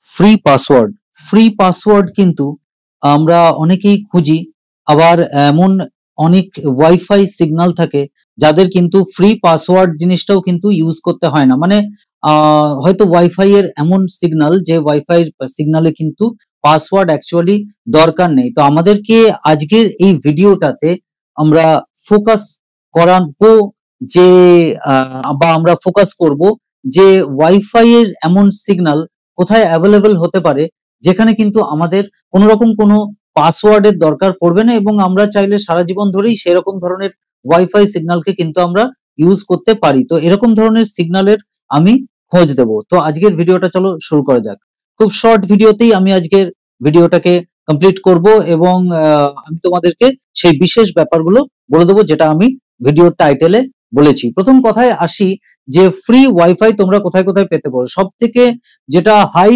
Free password. Free password কিন্তু আমরা অনেকেই খুঁজি, আবার এমন অনেক ওয়াইফাই সিগন্যাল থাকে যাদের কিন্তু ফ্রি পাসওয়ার্ড জিনিসটাও কিন্তু ইউজ করতে হয় না। মানে হয়তো ওয়াইফাই এর এমন সিগন্যাল যে ওয়াইফাই সিগন্যালে কিন্তু পাসওয়ার্ড অ্যাকচুয়ালি দরকার নেই। তো আমাদেরকে আজকের এই ভিডিওটাতে আমরা ফোকাস করাবো যে বা আমরা ফোকাস করব যে ওয়াইফাই এর এমন সিগন্যাল কোথায় অ্যাভেলেবল হতে পারে যেখানে কিন্তু আমাদের কোনো রকম কোনো পাসওয়ার্ডের দরকার পড়বে না, এবং আমরা চাইলে সারা জীবন ধরেই সেরকম ধরনের ওয়াইফাই সিগন্যালকে কিন্তু আমরা ইউজ করতে পারি। তো এরকম ধরনের সিগন্যালের আমি খোঁজ দেব। তো আজকের ভিডিওটা চলো শুরু করা যাক। খুব শর্ট ভিডিওতেই আমি আজকের ভিডিওটাকে কমপ্লিট করব, এবং আমি তোমাদেরকে সেই বিশেষ ব্যাপারগুলো বলে দেবো যেটা আমি ভিডিওর টাইটেলে বলেছি। প্রথম কথায় আসি যে ফ্রি ওয়াইফাই তোমরা কোথায় কোথায় পেতে পারো। সব থেকে যেটা হাই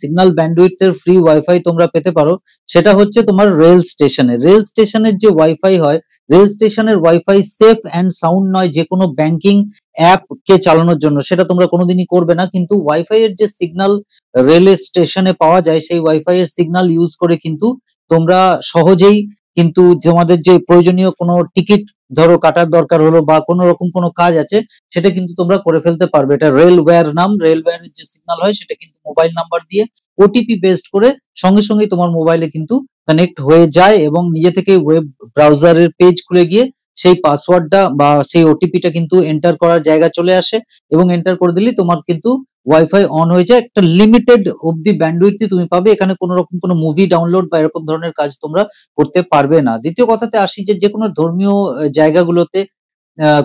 সিগন্যাল ব্যান্ডউইথ এর ফ্রি ওয়াইফাই তোমরা পেতে পারো সেটা হচ্ছে তোমার রেল স্টেশনের যে ওয়াইফাই হয়, রেল স্টেশনের ওয়াইফাই সেফ অ্যান্ড সাউন্ড নয় যে কোনো ব্যাংকিং অ্যাপ কে চালানোর জন্য, সেটা তোমরা কোনোদিনই করবে না। কিন্তু ওয়াইফাই এর যে সিগন্যাল রেল স্টেশনে পাওয়া যায় সেই ওয়াইফাই এর সিগন্যাল ইউজ করে কিন্তু তোমরা সহজেই কিন্তু তোমাদের যে প্রয়োজনীয় কোনো টিকিট ধরো কাটার দরকার হলো বা কোনো রকম কোনো কাজ আছে সেটা কিন্তু তোমরা করে ফেলতে পারবে। এটা রেলওয়্যার নাম। রেলওয়্যারের যে সিগন্যাল হয় সেটা কিন্তু মোবাইল নাম্বার দিয়ে ওটিপি বেসড করে সঙ্গে সঙ্গেই তোমার মোবাইলে কিন্তু কানেক্ট হয়ে যায়, এবং নিজে থেকে ওয়েব ব্রাউজারের পেজ খুলে গিয়ে সেই পাসওয়ার্ডটা বা সেই ওটিপিটা কিন্তু এন্টার করার জায়গা চলে আসে, এবং এন্টার করে দিলেই তোমার কিন্তু ওয়াইফাই অন হয়ে যায়। একটা লিমিটেড অবধি ব্যান্ডউইথই তুমি পাবে, এখানে কোনো রকম কোনো মুভি ডাউনলোড বা এরকম ধরনের কাজ তোমরা করতে পারবে না। দ্বিতীয় কথাতে আসি যে কোনো ধর্মীয় জায়গাগুলোতে,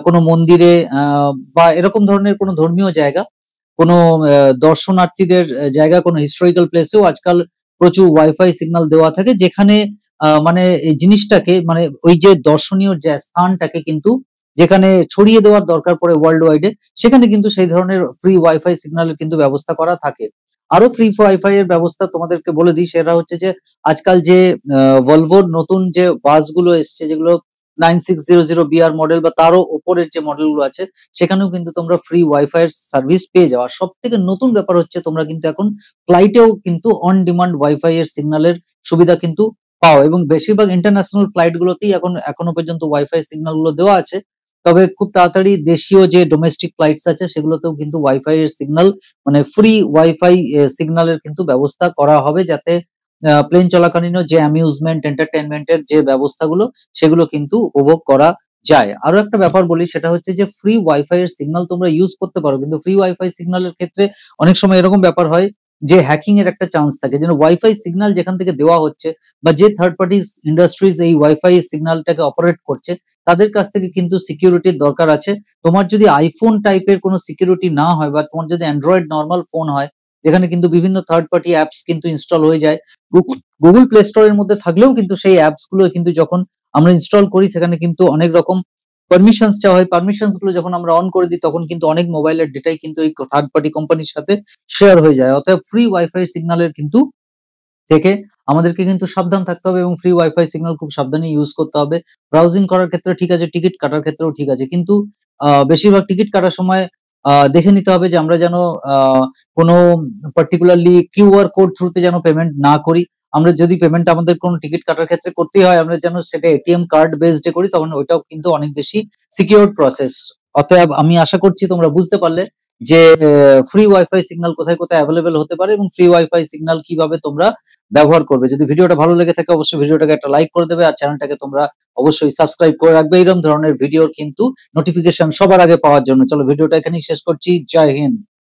কোনো মন্দিরে বা এরকম ধরনের কোনো ধর্মীয় জায়গা, কোনো দর্শনার্থীদের জায়গা, কোনো হিস্টোরিক্যাল প্লেসেও আজকাল প্রচুর ওয়াইফাই সিগন্যাল দেওয়া থাকে, যেখানে মানে এই জিনিসটাকে মানে ওই যে দর্শনীয় যে স্থানটাকে কিন্তু যেখানে ছড়িয়ে দেওয়ার দরকার পড়ে ওয়ার্ল্ড ওয়াইডে, সেখানে কিন্তু সেই ধরনের ফ্রি ওয়াইফাই সিগন্যালের কিন্তু ব্যবস্থা করা থাকে। আরো ফ্রি ওয়াইফাই এর ব্যবস্থা তোমাদেরকে বলে দিই, সেটা হচ্ছে যে আজকাল যে ভলভোর নতুন যে বাসগুলো এসছে, যেগুলো 9600 BR মডেল বা তারও উপরের যে মডেলগুলো আছে, সেখানেও কিন্তু তোমরা ফ্রি ওয়াইফাই এর সার্ভিস পেয়ে যাও। আর সবথেকে নতুন ব্যাপার হচ্ছে তোমরা কিন্তু এখন ফ্লাইটেও কিন্তু অন ডিমান্ড ওয়াইফাই এর সিগন্যালের সুবিধা কিন্তু পাও, এবং বেশিরভাগ ইন্টারন্যাশনাল ফ্লাইট গুলোতেই এখনো পর্যন্ত ওয়াইফাই সিগন্যাল গুলো দেওয়া আছে। তবে খুব তাড়াতাড়ি দেশীয় যে ডোমেস্টিক ফ্লাইটস আছে সেগুলোতেও কিন্তু ওয়াইফাই এর সিগন্যাল মানে ফ্রি ওয়াইফাই সিগন্যালের কিন্তু ব্যবস্থা করা হবে, যাতে প্লেন চলাকালীনও যে অ্যামিউজমেন্ট এন্টারটেনমেন্টের যে ব্যবস্থাগুলো সেগুলো কিন্তু উপভোগ করা যায়। আরো একটা ব্যাপার বলি, সেটা হচ্ছে যে ফ্রি ওয়াইফাই এর সিগন্যাল তোমরা ইউজ করতে পারো, কিন্তু ফ্রি ওয়াইফাই সিগন্যালের ক্ষেত্রে অনেক সময় এরকম ব্যাপার হয় যে হ্যাকিং এর একটা চান্স থাকে, যেন ওয়াইফাই সিগন্যাল যেখান থেকে দেওয়া হচ্ছে বা যে থার্ড পার্টি ইন্ডাস্ট্রিজ এই ওয়াইফাই সিগন্যালটাকে অপারেট করছে তাদের কাছ থেকে কিন্তু সিকিউরিটির দরকার আছে। তোমার যদি আইফোন টাইপের কোনো সিকিউরিটি না হয়, বা তোমার যদি অ্যান্ড্রয়েড নর্মাল ফোন হয় যেখানে কিন্তু বিভিন্ন থার্ড পার্টি অ্যাপস কিন্তু ইনস্টল হয়ে যায়, গুগল প্লে স্টোরের মধ্যে থাকলেও কিন্তু সেই অ্যাপস গুলো কিন্তু যখন আমরা ইনস্টল করি সেখানে কিন্তু অনেক রকম পারমিশনস চাওয়া হয়। পারমিশনস গুলো যখন আমরা অন করে দিই তখন কিন্তু অনেক মোবাইলের ডেটাই কিন্তু এই থার্ড পার্টি কোম্পানির সাথে শেয়ার হয়ে যায়। অতএব ফ্রি ওয়াইফাই সিগন্যালের কিন্তু থেকে আমাদেরকে কিন্তু সাবধান থাকতে হবে, এবং ফ্রি ওয়াইফাই সিগন্যাল খুব সাবধানে ইউজ করতে হবে। ব্রাউজিং করার ক্ষেত্রে ঠিক আছে, টিকিট কাটার ক্ষেত্রেও ঠিক আছে, কিন্তু বেশিরভাগ টিকিট কাটার সময় দেখে নিতে হবে যে আমরা যেন কোনো পার্টিকুলারলি কিউআর কোড থ্রুতে যেন পেমেন্ট না করি। আমরা যদি পেমেন্ট আমাদের কোনো টিকিট কাটার ক্ষেত্রে করতেই হয়, আমরা যেন সেটা এটিএম কার্ড বেসড করি, তখন ওইটাও কিন্তু অনেক বেশি সিকিউরড প্রসেস। অতএব আমি আশা করছি তোমরা বুঝতে পারলে যে ফ্রি ওয়াইফাই সিগন্যাল কোথায় কোথায় অ্যাভেলেবেল হতে পারে এবং ফ্রি ওয়াইফাই সিগন্যাল কিভাবে তোমরা ব্যবহার করবে। যদি ভিডিওটা ভালো লেগে থাকে অবশ্যই ভিডিওটাকে একটা লাইক করে দেবে, আর চ্যানেলটাকে তোমরা অবশ্যই সাবস্ক্রাইব করে রাখবে এরকম ধরনের ভিডিওর কিন্তু নোটিফিকেশন সবার আগে পাওয়ার জন্য। চলো ভিডিওটা এখানেই শেষ করছি। জয় হিন্দ।